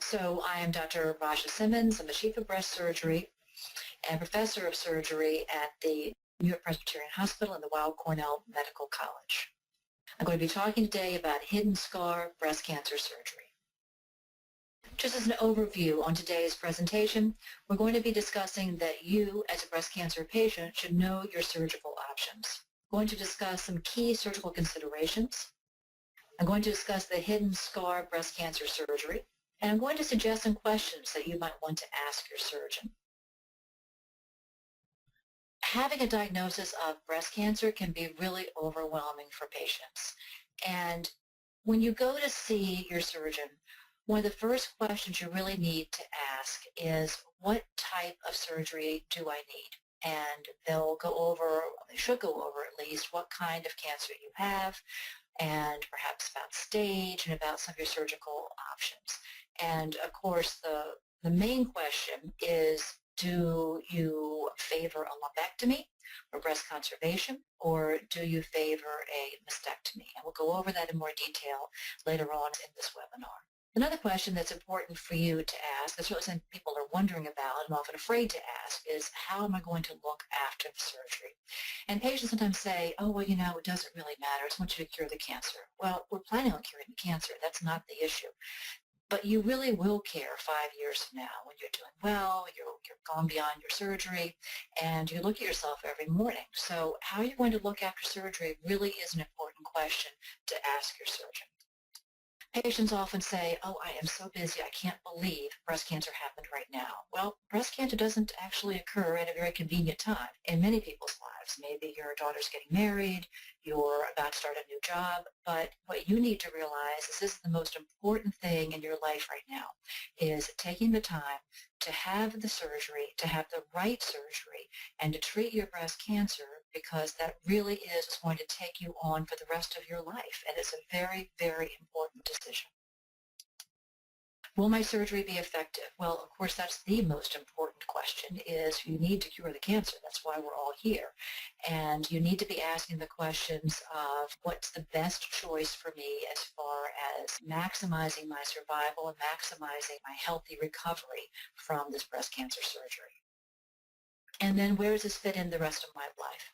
So I am Dr. Rache Simmons. I'm the Chief of Breast Surgery and Professor of Surgery at the New York Presbyterian Hospital and the Weill Cornell Medical College. I'm going to be talking today about hidden scar breast cancer surgery. Just as an overview on today's presentation, we're going to be discussing that you, as a breast cancer patient, should know your surgical options. I'm going to discuss some key surgical considerations. I'm going to discuss the hidden scar breast cancer surgery, and I'm going to suggest some questions that you might want to ask your surgeon. Having a diagnosis of breast cancer can be really overwhelming for patients. And when you go to see your surgeon, one of the first questions you really need to ask is, what type of surgery do I need? And they'll go over, they should go over at least, what kind of cancer you have, and perhaps about stage and about some of your surgical options. And of course, the main question is, do you favor a lumpectomy or breast conservation, or do you favor a mastectomy? And we'll go over that in more detail later on in this webinar. Another question that's important for you to ask, that's what some people are wondering about and often afraid to ask, is how am I going to look after the surgery? And patients sometimes say, oh, well, you know, it doesn't really matter. I just want you to cure the cancer. Well, we're planning on curing the cancer. That's not the issue. But you really will care 5 years from now when you're doing well, you're gone beyond your surgery, and you look at yourself every morning. So how you're going to look after surgery really is an important question to ask your surgeon. Patients often say, oh, I am so busy, I can't believe breast cancer happened right now. Well, breast cancer doesn't actually occur at a very convenient time in many people's lives. Maybe your daughter's getting married, you're about to start a new job, but what you need to realize is this is the most important thing in your life right now, is taking the time to have the surgery, to have the right surgery, and to treat your breast cancer, because that really is going to take you on for the rest of your life, and it's a very, very important decision. Will my surgery be effective? Well, of course, that's the most important question, is you need to cure the cancer. That's why we're all here. And you need to be asking the questions of, what's the best choice for me as far as maximizing my survival and maximizing my healthy recovery from this breast cancer surgery? And then where does this fit in the rest of my life?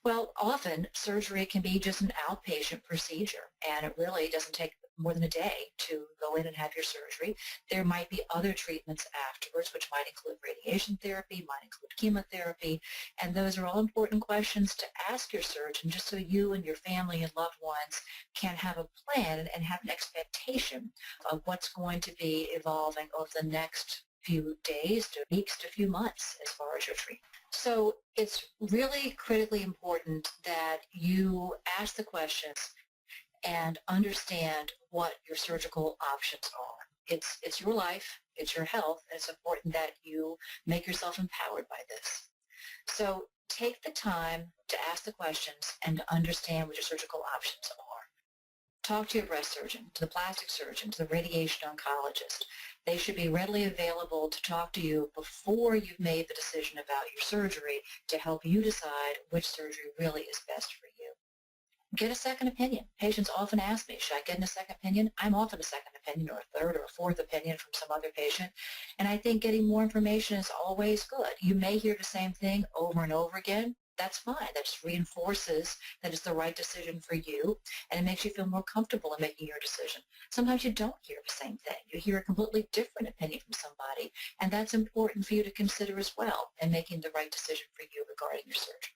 Well, often surgery can be just an outpatient procedure, and it really doesn't take more than a day to go in and have your surgery. There might be other treatments afterwards, which might include radiation therapy, might include chemotherapy, and those are all important questions to ask your surgeon, just so you and your family and loved ones can have a plan and have an expectation of what's going to be evolving over the next few days to weeks to few months as far as your treatment. So it's really critically important that you ask the questions and understand what your surgical options are. It's your life, it's your health, and it's important that you make yourself empowered by this. So take the time to ask the questions and to understand what your surgical options are. Talk to your breast surgeon, to the plastic surgeon, to the radiation oncologist. They should be readily available to talk to you before you've made the decision about your surgery, to help you decide which surgery really is best for you. Get a second opinion. Patients often ask me, should I get a second opinion? I'm often a second opinion or a third or a fourth opinion from some other patient, and I think getting more information is always good. You may hear the same thing over and over again. That's fine. That just reinforces that it's the right decision for you, and it makes you feel more comfortable in making your decision. Sometimes you don't hear the same thing. You hear a completely different opinion from somebody, and that's important for you to consider as well in making the right decision for you regarding your surgery.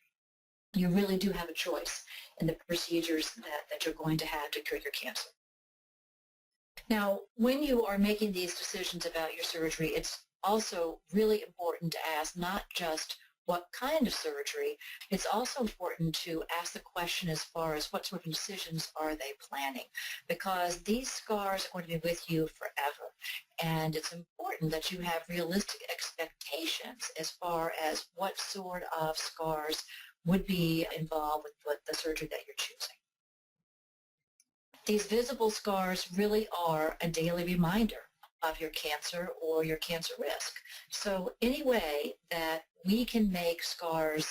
You really do have a choice in the procedures that you're going to have to cure your cancer. Now, when you are making these decisions about your surgery, it's also really important to ask not just what kind of surgery, it's also important to ask the question as far as what sort of decisions are they planning, because these scars are going to be with you forever, and it's important that you have realistic expectations as far as what sort of scars would be involved with the surgery that you're choosing. These visible scars really are a daily reminder of your cancer or your cancer risk. So any way that we can make scars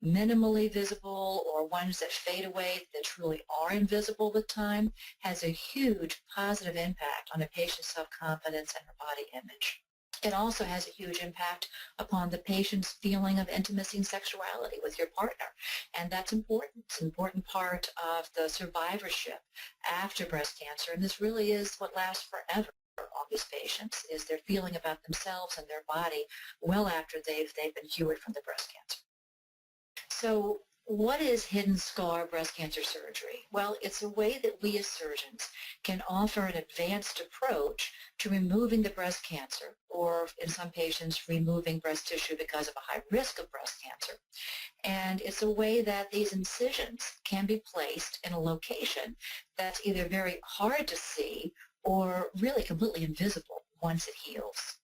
minimally visible or ones that fade away that truly are invisible with time has a huge positive impact on a patient's self-confidence and her body image. It also has a huge impact upon the patient's feeling of intimacy and sexuality with your partner. And that's important. It's an important part of the survivorship after breast cancer. And this really is what lasts forever on these patients, is their feeling about themselves and their body well after they've been cured from the breast cancer. So what is hidden scar breast cancer surgery? Well, it's a way that we as surgeons can offer an advanced approach to removing the breast cancer, or in some patients, removing breast tissue because of a high risk of breast cancer. And it's a way that these incisions can be placed in a location that's either very hard to see or really completely invisible once it heals.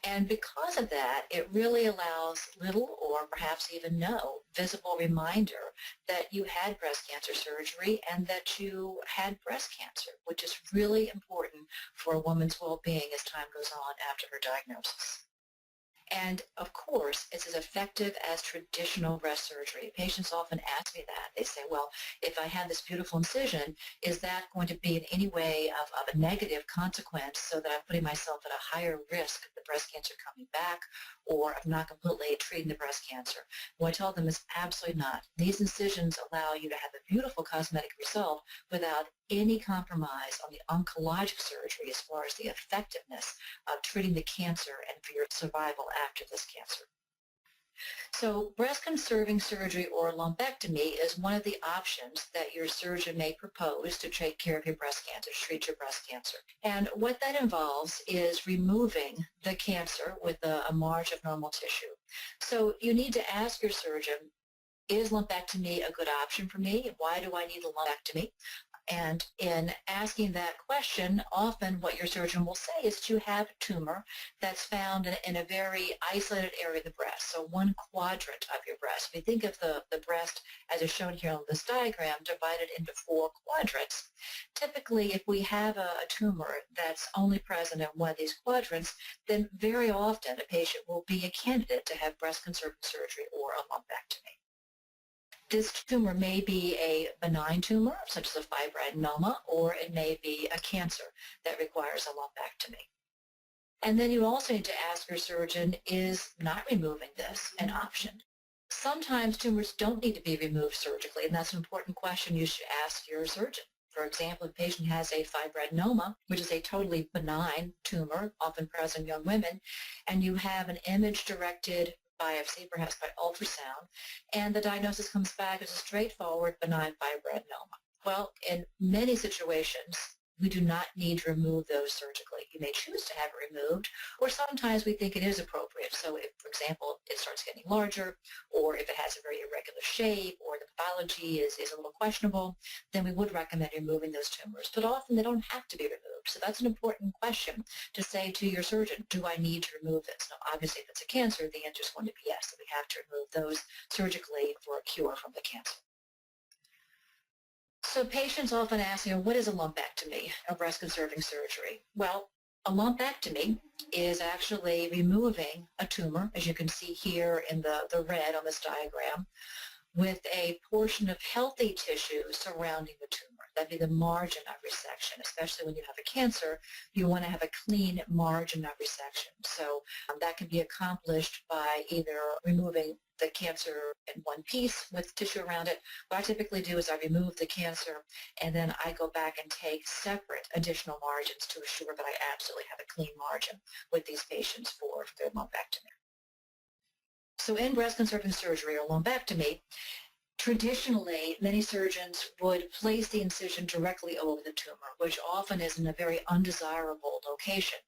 And because of that, it really allows little or perhaps even no visible reminder that you had breast cancer surgery and that you had breast cancer, which is really important for a woman's well-being as time goes on after her diagnosis. And of course, it's as effective as traditional breast surgery. Patients often ask me that. They say, well, if I have this beautiful incision, is that going to be in any way of a negative consequence so that I'm putting myself at a higher risk of the breast cancer coming back or of not completely treating the breast cancer? What I tell them is absolutely not. These incisions allow you to have a beautiful cosmetic result without any compromise on the oncologic surgery as far as the effectiveness of treating the cancer and for your survival after this cancer. So breast-conserving surgery or lumpectomy is one of the options that your surgeon may propose to take care of your breast cancer, treat your breast cancer. And what that involves is removing the cancer with a margin of normal tissue. So you need to ask your surgeon, is lumpectomy a good option for me? Why do I need a lumpectomy? And in asking that question, often what your surgeon will say is to have a tumor that's found in a very isolated area of the breast, so one quadrant of your breast. If you think of the breast, as is shown here on this diagram, divided into 4 quadrants, typically if we have a tumor that's only present in one of these quadrants, then very often a patient will be a candidate to have breast-conserving surgery or a lumpectomy. This tumor may be a benign tumor, such as a fibroadenoma, or it may be a cancer that requires a lumpectomy. And then you also need to ask your surgeon, is not removing this an option? Sometimes tumors don't need to be removed surgically, and that's an important question you should ask your surgeon. For example, if a patient has a fibroadenoma, which is a totally benign tumor, often present in young women, and you have an image-directed biopsy, perhaps by ultrasound, and the diagnosis comes back as a straightforward benign fibroadenoma. Well, in many situations, we do not need to remove those surgically. You may choose to have it removed, or sometimes we think it is appropriate. So if, for example, it starts getting larger, or if it has a very irregular shape, or the pathology is a little questionable, then we would recommend removing those tumors. But often they don't have to be removed. So that's an important question to say to your surgeon, do I need to remove this? Now, obviously, if it's a cancer, the answer is going to be yes, that we have to remove those surgically for a cure from the cancer. So patients often ask, what is a lumpectomy, a breast-conserving surgery? Well, a lumpectomy is actually removing a tumor, as you can see here in the red on this diagram, with a portion of healthy tissue surrounding the tumor. That'd be the margin of resection. Especially when you have a cancer, you want to have a clean margin of resection. So that can be accomplished by either removing the cancer in one piece with tissue around it. What I typically do is I remove the cancer and then I go back and take separate additional margins to assure that I absolutely have a clean margin with these patients for their lumpectomy. So in breast-conserving surgery or lumpectomy, traditionally, many surgeons would place the incision directly over the tumor, which often is in a very undesirable location.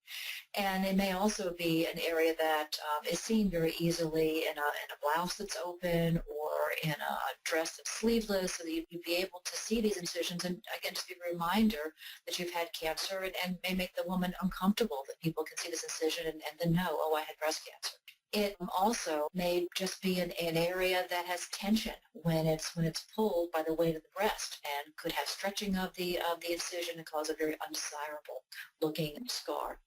And it may also be an area that is seen very easily in a blouse that's open or in a dress that's sleeveless, so that you'd be able to see these incisions and, again, just be a reminder that you've had cancer and may make the woman uncomfortable that people can see this incision and then know, oh, I had breast cancer. It also may just be an area that has tension when it's pulled by the weight of the breast, and could have stretching of the incision and cause a very undesirable looking scar.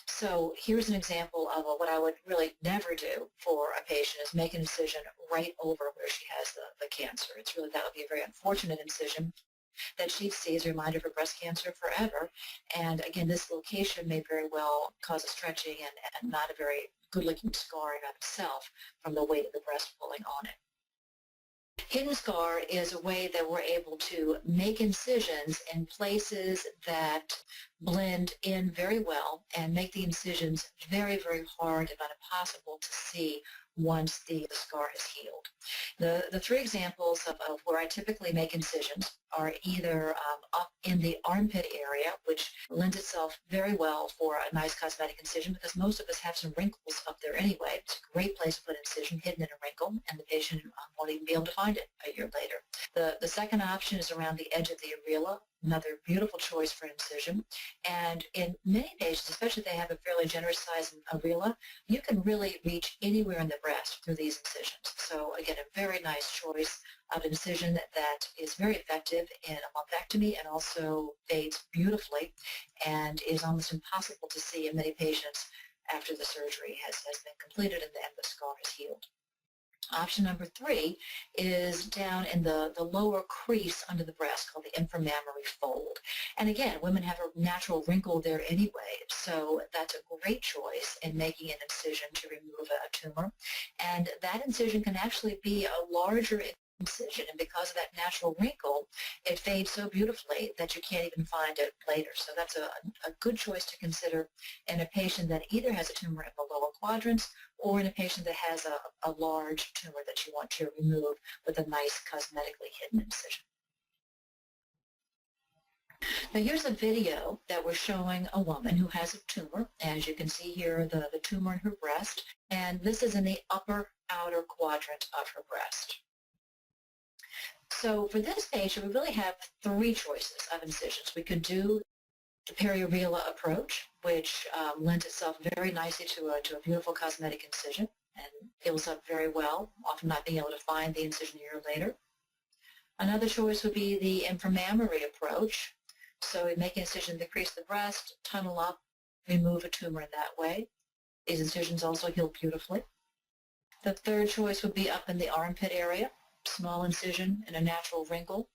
So here's an example of what I would really never do for a patient, is make an incision right over where she has the cancer. That would be a very unfortunate incision that she'd see as a reminder of her breast cancer forever. And again, this location may very well cause a stretching and not a very good-looking scar in of itself from the weight of the breast pulling on it. Hidden scar is a way that we're able to make incisions in places that blend in very well and make the incisions very, very hard, if not impossible, to see once the scar has healed. The three examples of where I typically make incisions are either up in the armpit area, which lends itself very well for a nice cosmetic incision because most of us have some wrinkles up there anyway. It's a great place to put an incision hidden in a wrinkle, and the patient won't even be able to find it a year later. The second option is around the edge of the areola, another beautiful choice for incision. And in many patients, especially if they have a fairly generous size areola, you can really reach anywhere in the breast through these incisions. So again, a very nice choice of incision that is very effective in a lumpectomy and also fades beautifully and is almost impossible to see in many patients after the surgery has been completed and the scar is healed. Option number 3 is down in the lower crease under the breast called the inframammary fold. And again, women have a natural wrinkle there anyway, so that's a great choice in making an incision to remove a tumor. And that incision can actually be a larger incision, and because of that natural wrinkle, it fades so beautifully that you can't even find it later. So that's a good choice to consider in a patient that either has a tumor in the lower quadrants or in a patient that has a large tumor that you want to remove with a nice cosmetically hidden incision. Now here's a video that we're showing a woman who has a tumor. As you can see here, the tumor in her breast, and this is in the upper outer quadrant of her breast. So for this patient, we really have 3 choices of incisions. We could do the periareola approach, which lends itself very nicely to a beautiful cosmetic incision and heals up very well, often not being able to find the incision a year later. Another choice would be the inframammary approach. So we make an incision in the crease of the breast, tunnel up, remove a tumor in that way. These incisions also heal beautifully. The third choice would be up in the armpit area, small incision and a natural wrinkle.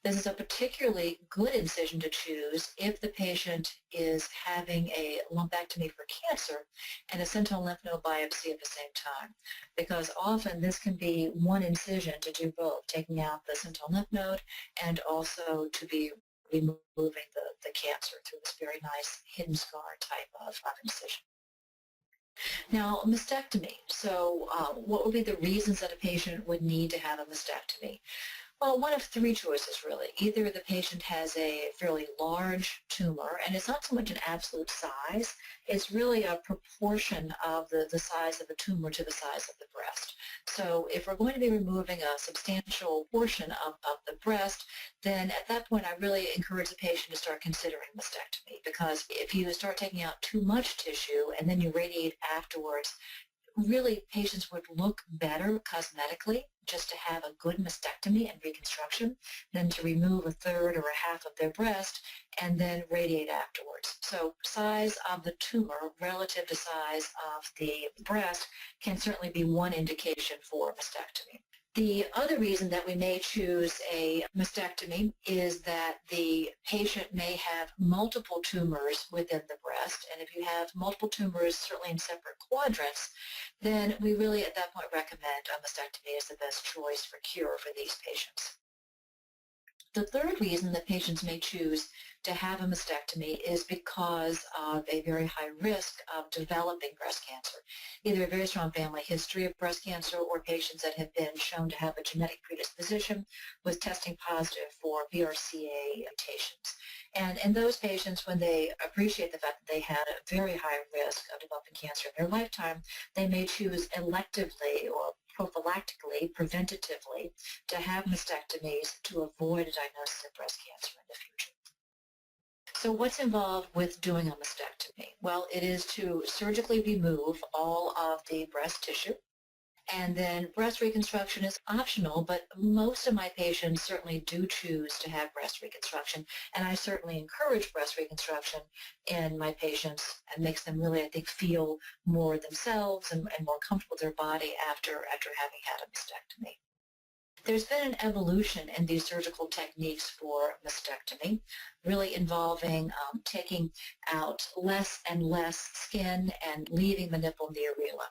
This is a particularly good incision to choose if the patient is having a lumpectomy for cancer and a sentinel lymph node biopsy at the same time, because often this can be one incision to do both, taking out the sentinel lymph node and also to be removing the cancer through this very nice hidden scar type of incision. Now, mastectomy. So what would be the reasons that a patient would need to have a mastectomy? Well, one of 3 choices, really. Either the patient has a fairly large tumor, and it's not so much an absolute size, it's really a proportion of the size of the tumor to the size of the breast. So if we're going to be removing a substantial portion of the breast, then at that point I really encourage the patient to start considering mastectomy, because if you start taking out too much tissue and then you radiate afterwards, really patients would look better cosmetically just to have a good mastectomy and reconstruction than to remove a third or a half of their breast and then radiate afterwards. So size of the tumor relative to size of the breast can certainly be one indication for mastectomy. The other reason that we may choose a mastectomy is that the patient may have multiple tumors within the breast, and if you have multiple tumors, certainly in separate quadrants, then we really at that point recommend a mastectomy as the best choice for cure for these patients. The third reason that patients may choose to have a mastectomy is because of a very high risk of developing breast cancer, either a very strong family history of breast cancer or patients that have been shown to have a genetic predisposition with testing positive for BRCA mutations. And in those patients, when they appreciate the fact that they had a very high risk of developing cancer in their lifetime, they may choose electively or prophylactically, preventatively, to have mastectomies to avoid a diagnosis of breast cancer in the future. So what's involved with doing a mastectomy? Well, it is to surgically remove all of the breast tissue. And then breast reconstruction is optional, but most of my patients certainly do choose to have breast reconstruction. And I certainly encourage breast reconstruction in my patients and makes them really, I think, feel more themselves and more comfortable with their body after having had a mastectomy. There's been an evolution in these surgical techniques for mastectomy, really involving taking out less and less skin and leaving the nipple and the areola.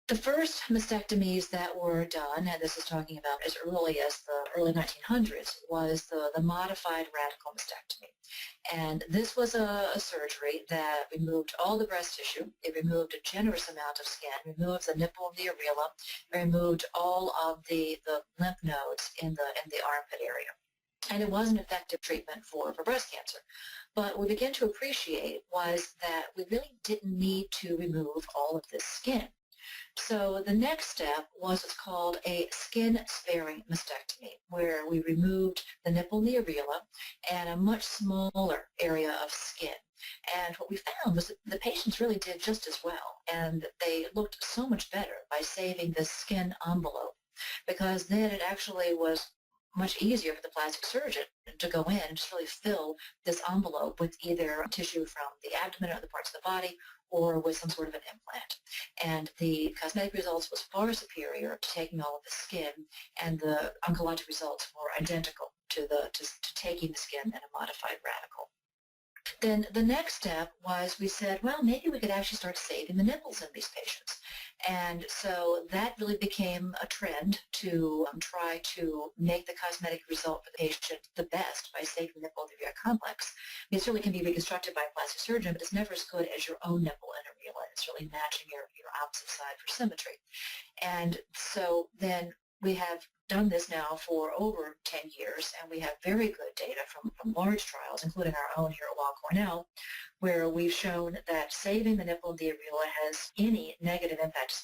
The first mastectomies that were done, and this is talking about as early as the early 1900s, was the modified radical mastectomy. And this was a surgery that removed all the breast tissue. It removed a generous amount of skin, removed the nipple and the areola, removed all of the lymph nodes in the armpit area. And it was an effective treatment for breast cancer. But what we began to appreciate was that we really didn't need to remove all of this skin. So the next step was what's called a skin-sparing mastectomy, where we removed the nipple and the areola and a much smaller area of skin. And what we found was that the patients really did just as well, and they looked so much better by saving the skin envelope, because then it actually was much easier for the plastic surgeon to go in and just really fill this envelope with either tissue from the abdomen or other parts of the body or with some sort of an implant. And the cosmetic results was far superior to taking all of the skin, and the oncologic results were identical to taking the skin in a modified radical. Then the next step was we said, well, maybe we could actually start saving the nipples in these patients. And so that really became a trend to try to make the cosmetic result for the patient the best by saving the nipple and the areola complex. It certainly can be reconstructed by a plastic surgeon, but it's never as good as your own nipple and areola. It's really matching your opposite side for symmetry. And so then we have done this now for over 10 years, and we have very good data from large trials, including our own here at Weill Cornell, where we've shown that saving the nipple and the areola has any negative impact as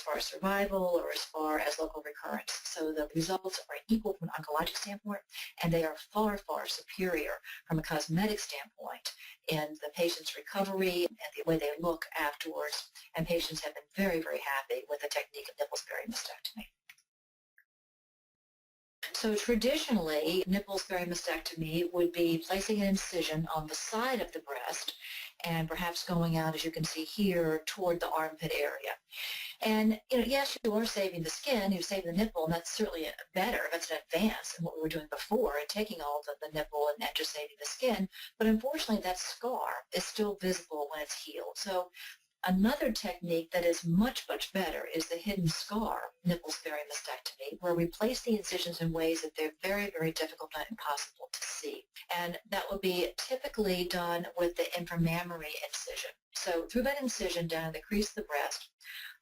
far as survival or as far as local recurrence. So the results are equal from an oncologic standpoint, and they are far, far superior from a cosmetic standpoint in the patient's recovery and the way they look afterwards. And patients have been very, very happy with the technique of nipple-sparing mastectomy. So traditionally, nipple-sparing mastectomy would be placing an incision on the side of the breast and perhaps going out, as you can see here, toward the armpit area. And yes, you are saving the skin, you're saving the nipple, and that's certainly better. That's an advance in what we were doing before, and taking all the nipple and just saving the skin. But unfortunately, that scar is still visible when it's healed. So another technique that is much, much better is the hidden scar nipple-sparing mastectomy, where we place the incisions in ways that they're very, very difficult and impossible to see. And that would be typically done with the inframammary incision. So through that incision down the crease of the breast,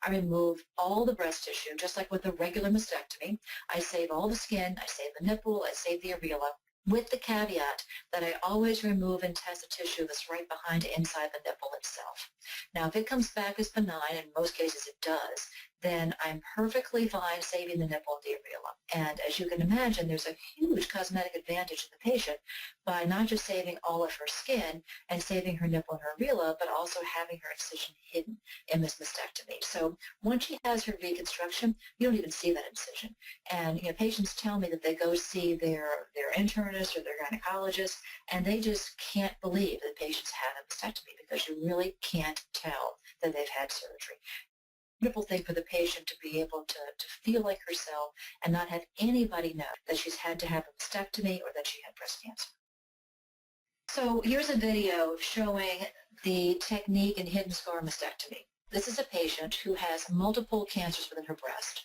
I remove all the breast tissue, just like with a regular mastectomy. I save all the skin, I save the nipple, I save the areola, with the caveat that I always remove and test the tissue that's right behind inside the nipple itself. Now, if it comes back as benign, in most cases it does, then I'm perfectly fine saving the nipple and the areola. And as you can imagine, there's a huge cosmetic advantage to the patient by not just saving all of her skin and saving her nipple and her areola, but also having her incision hidden in this mastectomy. So once she has her reconstruction, you don't even see that incision. And patients tell me that they go see their internist or their gynecologist, and they just can't believe that patients have a mastectomy because you really can't tell that they've had surgery. Wonderful thing for the patient to be able to feel like herself and not have anybody know that she's had to have a mastectomy or that she had breast cancer. So here's a video showing the technique in hidden scar mastectomy. This is a patient who has multiple cancers within her breast.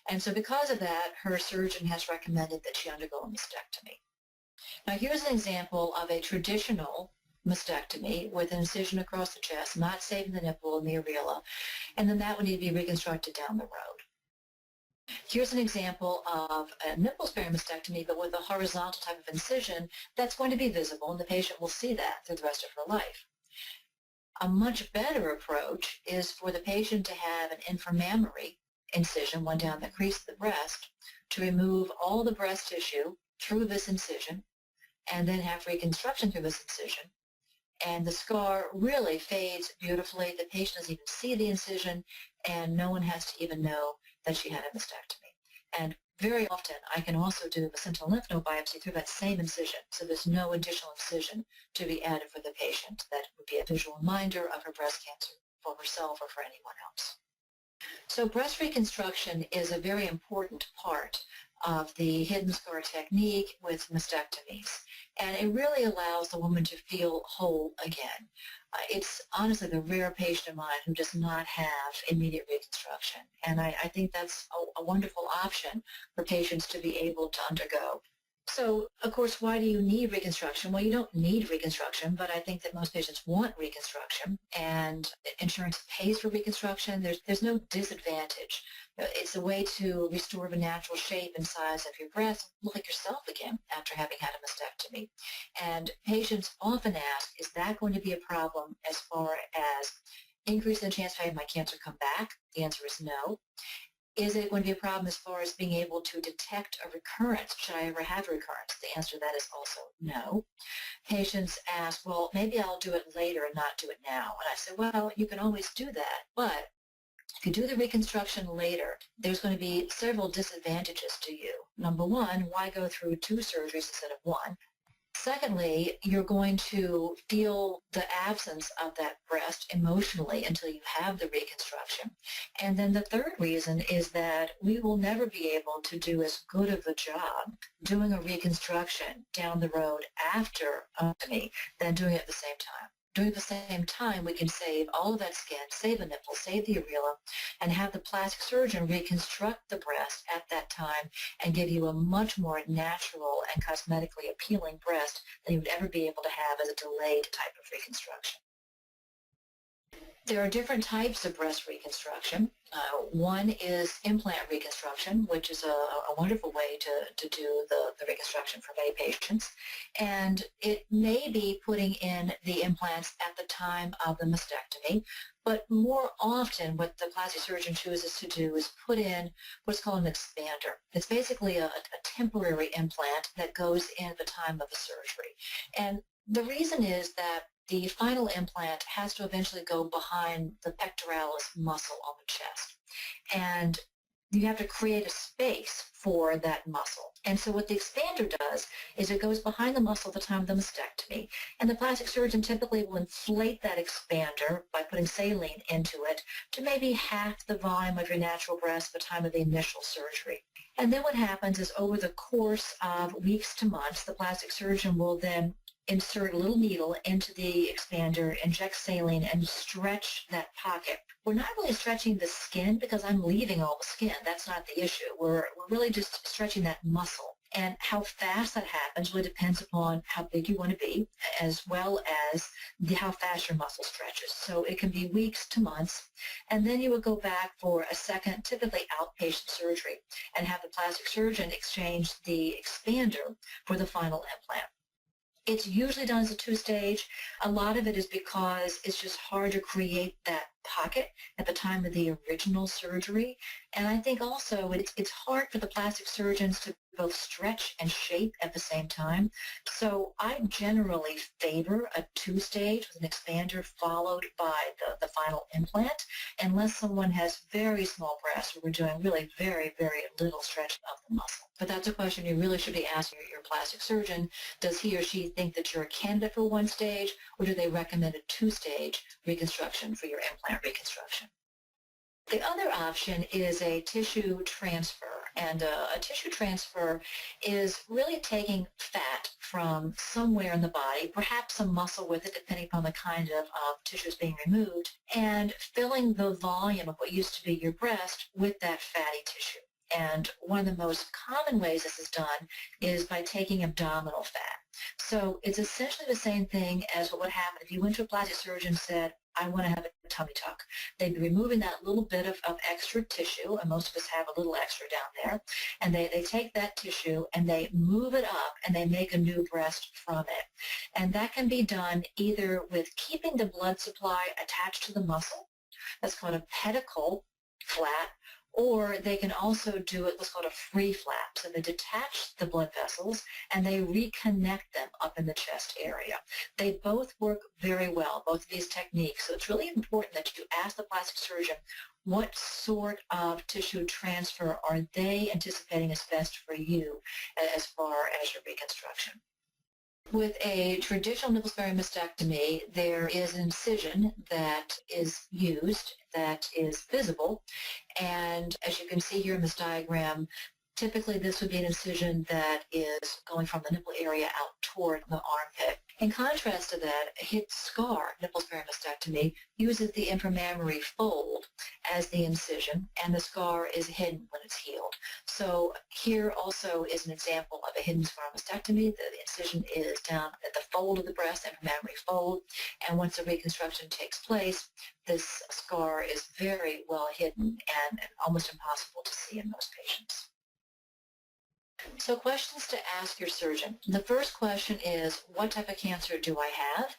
And so because of that, her surgeon has recommended that she undergo a mastectomy. Now here's an example of a traditional mastectomy with an incision across the chest, not saving the nipple and the areola, and then that would need to be reconstructed down the road. Here's an example of a nipple-sparing mastectomy, but with a horizontal type of incision that's going to be visible, and the patient will see that through the rest of her life. A much better approach is for the patient to have an inframammary incision, one down the crease of the breast, to remove all the breast tissue through this incision, and then have reconstruction through this incision. And the scar really fades beautifully. The patient doesn't even see the incision, and no one has to even know that she had a mastectomy. And very often, I can also do a sentinel lymph node biopsy through that same incision, so there's no additional incision to be added for the patient. That would be a visual reminder of her breast cancer for herself or for anyone else. So breast reconstruction is a very important part of the hidden scar technique with mastectomies, and it really allows the woman to feel whole again. It's honestly the rare patient of mine who does not have immediate reconstruction, and I think that's a wonderful option for patients to be able to undergo. So, of course, why do you need reconstruction? Well, you don't need reconstruction, but I think that most patients want reconstruction, and insurance pays for reconstruction. There's no disadvantage. It's a way to restore the natural shape and size of your breast, look like yourself again after having had a mastectomy. And patients often ask, is that going to be a problem as far as increasing the chance of having my cancer come back? The answer is no. Is it going to be a problem as far as being able to detect a recurrence? Should I ever have a recurrence? The answer to that is also no. Patients ask, well, maybe I'll do it later and not do it now. And I say, well, you can always do that, but if you do the reconstruction later, there's going to be several disadvantages to you. Number one, why go through 2 surgeries instead of 1? Secondly, you're going to feel the absence of that breast emotionally until you have the reconstruction. And then the third reason is that we will never be able to do as good of a job doing a reconstruction down the road after ostomy than doing it at the same time. Doing it at the same time, we can save all of that skin, save the nipple, save the areola, and have the plastic surgeon reconstruct the breast at that time and give you a much more natural and cosmetically appealing breast than you would ever be able to have as a delayed type of reconstruction. There are different types of breast reconstruction. One is implant reconstruction, which is a wonderful way to do the reconstruction for many patients. And it may be putting in the implants at the time of the mastectomy, but more often what the plastic surgeon chooses to do is put in what's called an expander. It's basically a temporary implant that goes in at the time of the surgery. And the reason is that the final implant has to eventually go behind the pectoralis muscle on the chest. And you have to create a space for that muscle. And so what the expander does is it goes behind the muscle at the time of the mastectomy, and the plastic surgeon typically will inflate that expander by putting saline into it to maybe half the volume of your natural breast at the time of the initial surgery. And then what happens is over the course of weeks to months, the plastic surgeon will then insert a little needle into the expander, inject saline, and stretch that pocket. We're not really stretching the skin because I'm leaving all the skin. That's not the issue. We're really just stretching that muscle. And how fast that happens really depends upon how big you want to be, as well as how fast your muscle stretches. So it can be weeks to months, and then you would go back for a second, typically outpatient surgery, and have the plastic surgeon exchange the expander for the final implant. It's usually done as a 2-stage. A lot of it is because it's just hard to create that pocket at the time of the original surgery. And I think also it's hard for the plastic surgeons to both stretch and shape at the same time. So I generally favor a 2-stage with an expander followed by the final implant, unless someone has very small breasts where we're doing really very, very little stretch of the muscle. But that's a question you really should be asking your plastic surgeon. Does he or she think that you're a candidate for 1-stage, or do they recommend a 2-stage reconstruction for your implant reconstruction? The other option is a tissue transfer, and a tissue transfer is really taking fat from somewhere in the body, perhaps some muscle with it, depending upon the kind of tissues being removed, and filling the volume of what used to be your breast with that fatty tissue. And one of the most common ways this is done is by taking abdominal fat. So it's essentially the same thing as what would happen if you went to a plastic surgeon and said, I want to have a tummy tuck. They'd be removing that little bit of extra tissue, and most of us have a little extra down there, and they take that tissue and they move it up and they make a new breast from it. And that can be done either with keeping the blood supply attached to the muscle. That's called a pedicle flap, Or they can also do it what's called a free flap. So they detach the blood vessels and they reconnect them up in the chest area. They both work very well, both of these techniques. So it's really important that you ask the plastic surgeon what sort of tissue transfer are they anticipating is best for you as far as your reconstruction. With a traditional nipple-sparing mastectomy, there is an incision that is used that is visible, and as you can see here in this diagram, typically this would be an incision that is going from the nipple area out toward the armpit. In contrast to that, a hidden scar nipple-sparing mastectomy uses the inframammary fold as the incision, and the scar is hidden when it's healed. So here also is an example of a hidden scar mastectomy. The incision is down at the fold of the breast, inframammary fold, and once the reconstruction takes place, this scar is very well hidden and almost impossible to see in most patients. So questions to ask your surgeon. The first question is, what type of cancer do I have?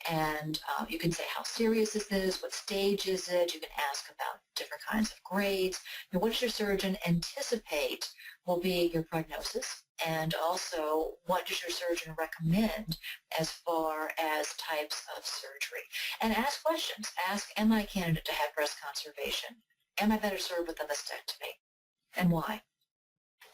And you can say, how serious is this? What stage is it? You can ask about different kinds of grades. And what does your surgeon anticipate will be your prognosis? And also, what does your surgeon recommend as far as types of surgery? And ask questions. Ask, am I a candidate to have breast conservation? Am I better served with a mastectomy? And why?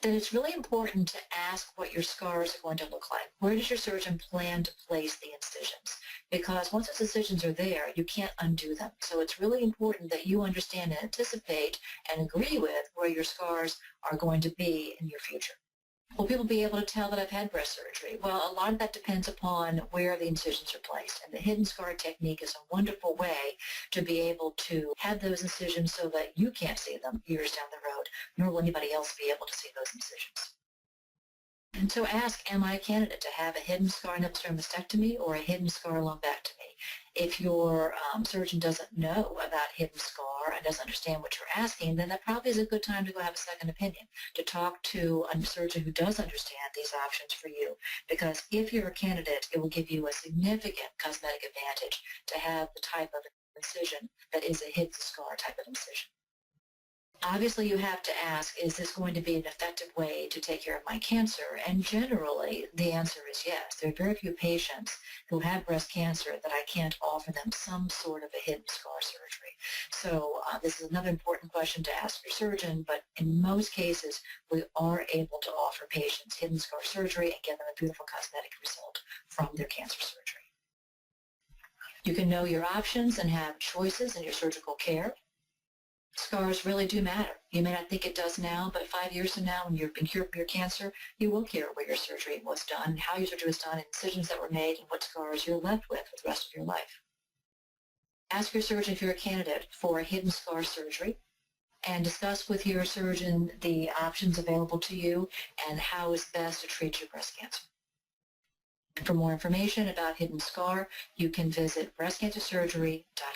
Then it's really important to ask what your scars are going to look like. Where does your surgeon plan to place the incisions? Because once those incisions are there, you can't undo them. So it's really important that you understand and anticipate and agree with where your scars are going to be in your future. Will people be able to tell that I've had breast surgery? Well, a lot of that depends upon where the incisions are placed. And the hidden scar technique is a wonderful way to be able to have those incisions so that you can't see them years down the road, nor will anybody else be able to see those incisions. And so ask, am I a candidate to have a hidden scar nipple-sparing mastectomy or a hidden scar lumpectomy? If your surgeon doesn't know about hidden scar and doesn't understand what you're asking, then that probably is a good time to go have a second opinion, to talk to a surgeon who does understand these options for you. Because if you're a candidate, it will give you a significant cosmetic advantage to have the type of incision that is a hidden scar type of incision. Obviously, you have to ask, is this going to be an effective way to take care of my cancer? And generally, the answer is yes. There are very few patients who have breast cancer that I can't offer them some sort of a hidden scar surgery. So this is another important question to ask your surgeon, but in most cases, we are able to offer patients hidden scar surgery and give them a beautiful cosmetic result from their cancer surgery. You can know your options and have choices in your surgical care. Scars really do matter. You may not think it does now, but 5 years from now, when you've been cured from your cancer, you will care where your surgery was done, how your surgery was done, and incisions that were made, and what scars you're left with for the rest of your life. Ask your surgeon if you're a candidate for a hidden scar surgery, and discuss with your surgeon the options available to you and how is best to treat your breast cancer. For more information about hidden scar, you can visit breastcancersurgery.com.